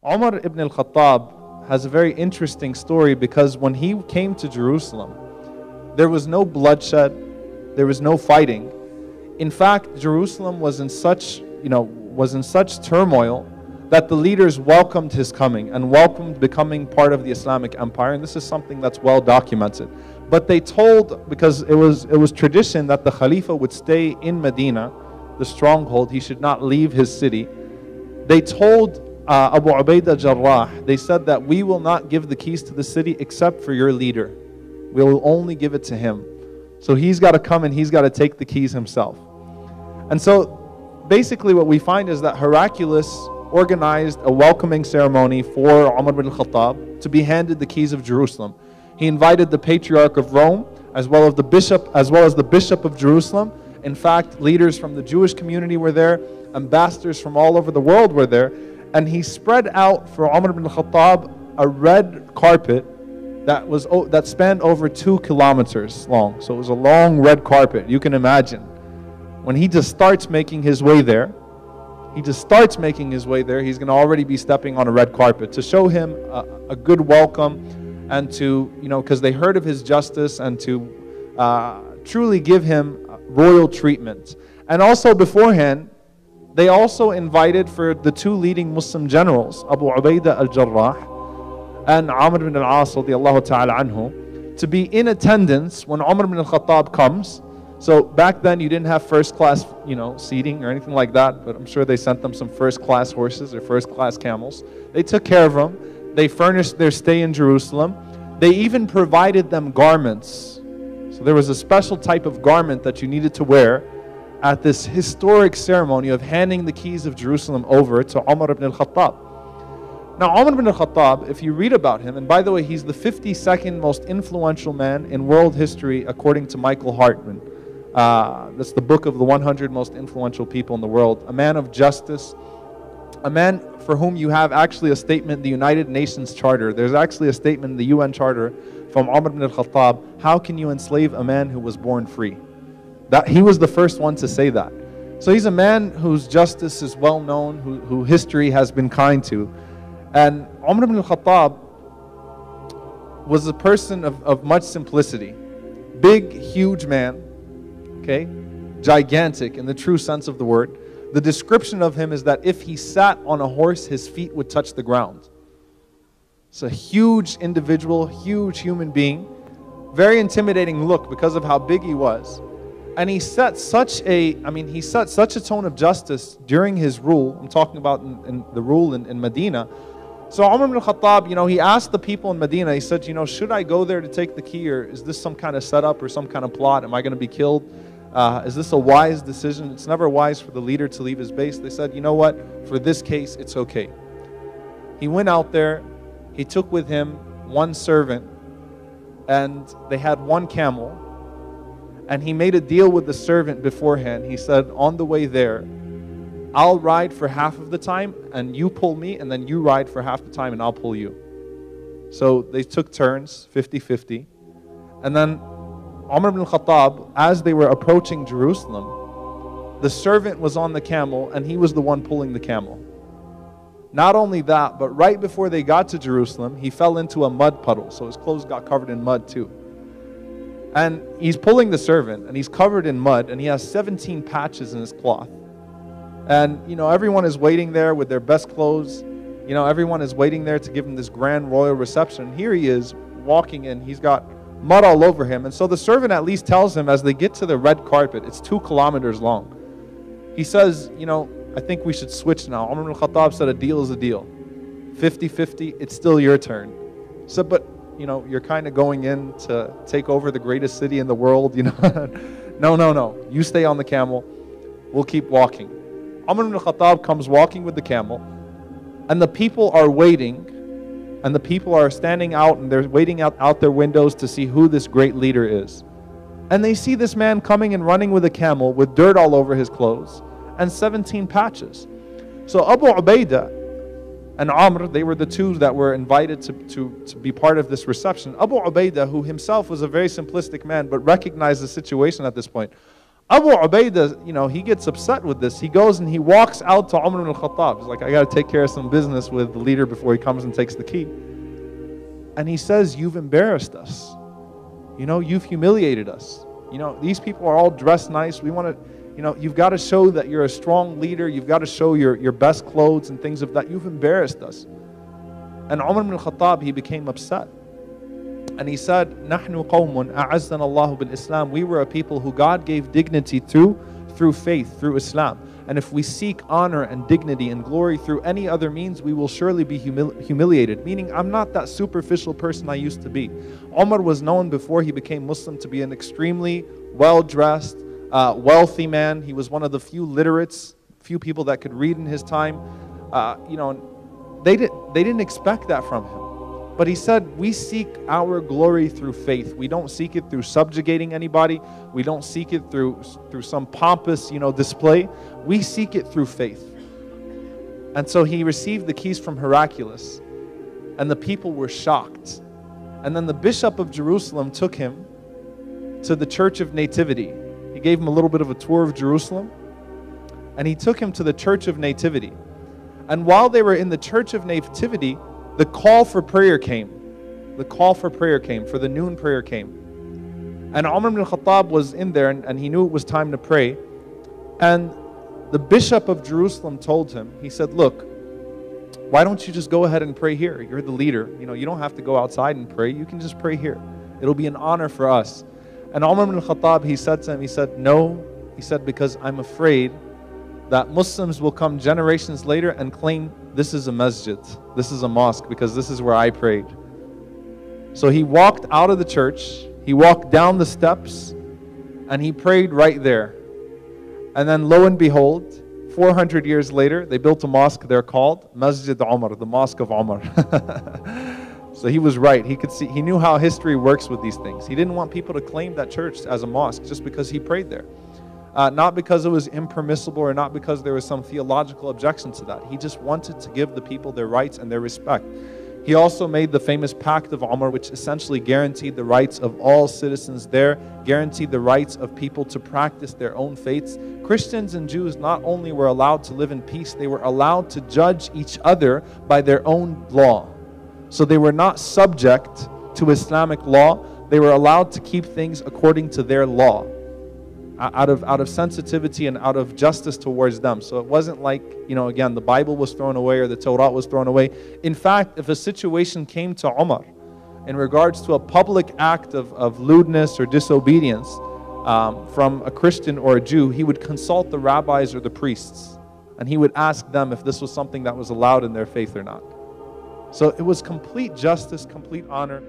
Umar ibn al-Khattab has a very interesting story because when he came to Jerusalem, there was no bloodshed, there was no fighting. In fact, Jerusalem was in such turmoil that the leaders welcomed his coming and welcomed becoming part of the Islamic Empire, and this is something that's well documented. But they told, because it was tradition that the Khalifa would stay in Medina, the stronghold, he should not leave his city. They told Abu Ubaidah Jarrah, they said that we will not give the keys to the city except for your leader. We will only give it to him. So he's got to come and he's got to take the keys himself. And so basically what we find is that Heraclius organized a welcoming ceremony for Umar ibn al-Khattab to be handed the keys of Jerusalem. He invited the Patriarch of Rome as well as the Bishop of Jerusalem. In fact, leaders from the Jewish community were there, ambassadors from all over the world were there, and he spread out for Umar ibn al-Khattab a red carpet that spanned over 2 kilometers long. So it was a long red carpet. You can imagine. When he just starts making his way there, he's going to already be stepping on a red carpet to show him a good welcome, and to, because they heard of his justice, and to truly give him royal treatment. And also beforehand, they also invited for the 2 leading Muslim generals, Abu Ubaidah al-Jarrah and Amr ibn al-As radiyallahu ta'ala anhu, to be in attendance when Umar ibn al-Khattab comes. So back then you didn't have first class, seating or anything like that, but I'm sure they sent them some first class horses or first class camels. They took care of them. They furnished their stay in Jerusalem. They even provided them garments. So there was a special type of garment that you needed to wear at this historic ceremony of handing the keys of Jerusalem over to Umar ibn al-Khattab. Now Umar ibn al-Khattab, if you read about him, and by the way, he's the 52nd most influential man in world history according to Michael Hartman. That's the book of the 100 most influential people in the world. A man of justice, a man for whom you have actually a statement in the United Nations Charter. There's actually a statement in the UN Charter from Umar ibn al-Khattab, how can you enslave a man who was born free? That he was the first one to say that. So he's a man whose justice is well known, who history has been kind to. And Umar ibn al-Khattab was a person of much simplicity. Big, huge man, okay? Gigantic in the true sense of the word. The description of him is that if he sat on a horse, his feet would touch the ground. It's a huge individual, huge human being. Very intimidating look because of how big he was. And he set such a tone of justice during his rule. I'm talking about in the rule in Medina. So Umar ibn al-Khattab, he asked the people in Medina, he said, should I go there to take the key, or is this some kind of setup or some kind of plot? Am I going to be killed? Is this a wise decision? It's never wise for the leader to leave his base. They said, you know what? For this case, it's okay. He went out there. He took with him 1 servant, and they had 1 camel. And he made a deal with the servant beforehand. He said, on the way there, I'll ride for half of the time, and you pull me, and then you ride for half the time, and I'll pull you. So they took turns, 50-50. And then Umar ibn al-Khattab, as they were approaching Jerusalem, the servant was on the camel, and he was the one pulling the camel. Not only that, but right before they got to Jerusalem, he fell into a mud puddle, so his clothes got covered in mud too. And he's pulling the servant, and he's covered in mud, and he has 17 patches in his cloth. And, everyone is waiting there with their best clothes. Everyone is waiting there to give him this grand royal reception. And here he is walking in. He's got mud all over him. And so the servant at least tells him as they get to the red carpet, it's 2 kilometers long. He says, I think we should switch now. Umar ibn al-Khattab said a deal is a deal. 50-50, it's still your turn. So, but, you're kind of going in to take over the greatest city in the world, No. You stay on the camel. We'll keep walking. Umar ibn al-Khattab comes walking with the camel, and the people are waiting, and the people are standing out, and they're waiting out their windows to see who this great leader is. And they see this man coming and running with a camel with dirt all over his clothes and 17 patches. So Abu Ubaidah and Amr, they were the 2 that were invited to be part of this reception. Abu Ubaidah, who himself was a very simplistic man but recognized the situation at this point, Abu Ubaidah, he gets upset with this. He goes and he walks out to Umar ibn al-Khattab. He's like, I got to take care of some business with the leader before he comes and takes the key. And he says, you've embarrassed us. You've humiliated us. These people are all dressed nice. We want to, you've got to show that you're a strong leader. You've got to show your best clothes and things of that. You've embarrassed us. And Umar ibn al-Khattab, he became upset. And he said, نَحْنُ قَوْمٌ أَعَزَّنَ اللَّهُ بِالْإِسْلَامِ. We were a people who God gave dignity through faith, through Islam. And if we seek honor and dignity and glory through any other means, we will surely be humiliated. Meaning, I'm not that superficial person I used to be. Umar was known before he became Muslim to be an extremely well-dressed, wealthy man. He was one of the few literates, few people that could read in his time. They didn't expect that from him. But he said, we seek our glory through faith. We don't seek it through subjugating anybody. We don't seek it through some pompous, display. We seek it through faith. And so he received the keys from Heraclius, and the people were shocked. And then the bishop of Jerusalem took him to the Church of Nativity. He gave him a little bit of a tour of Jerusalem, and he took him to the Church of Nativity. And while they were in the Church of Nativity, the call for prayer came. The call for prayer came, for the noon prayer came. And Umar ibn al-Khattab was in there, and he knew it was time to pray. And the bishop of Jerusalem told him, he said, look, why don't you just go ahead and pray here? You're the leader. You don't have to go outside and pray. You can just pray here. It'll be an honor for us. And Umar ibn al-Khattab, he said to him, he said, no. He said, because I'm afraid that Muslims will come generations later and claim this is a masjid, this is a mosque, because this is where I prayed. So he walked out of the church, he walked down the steps, and he prayed right there. And then lo and behold, 400 years later, they built a mosque there called Masjid Umar, the Mosque of Umar. So he was right. He knew how history works with these things. He didn't want people to claim that church as a mosque just because he prayed there. Not because it was impermissible or not because there was some theological objection to that. He just wanted to give the people their rights and their respect. He also made the famous Pact of Umar, which essentially guaranteed the rights of all citizens there, guaranteed the rights of people to practice their own faiths. Christians and Jews not only were allowed to live in peace, they were allowed to judge each other by their own law. So they were not subject to Islamic law. They were allowed to keep things according to their law, out of sensitivity and out of justice towards them. So it wasn't like, again, the Bible was thrown away or the Torah was thrown away. In fact, if a situation came to Umar in regards to a public act of lewdness or disobedience from a Christian or a Jew, he would consult the rabbis or the priests, and he would ask them if this was something that was allowed in their faith or not. So it was complete justice, complete honor.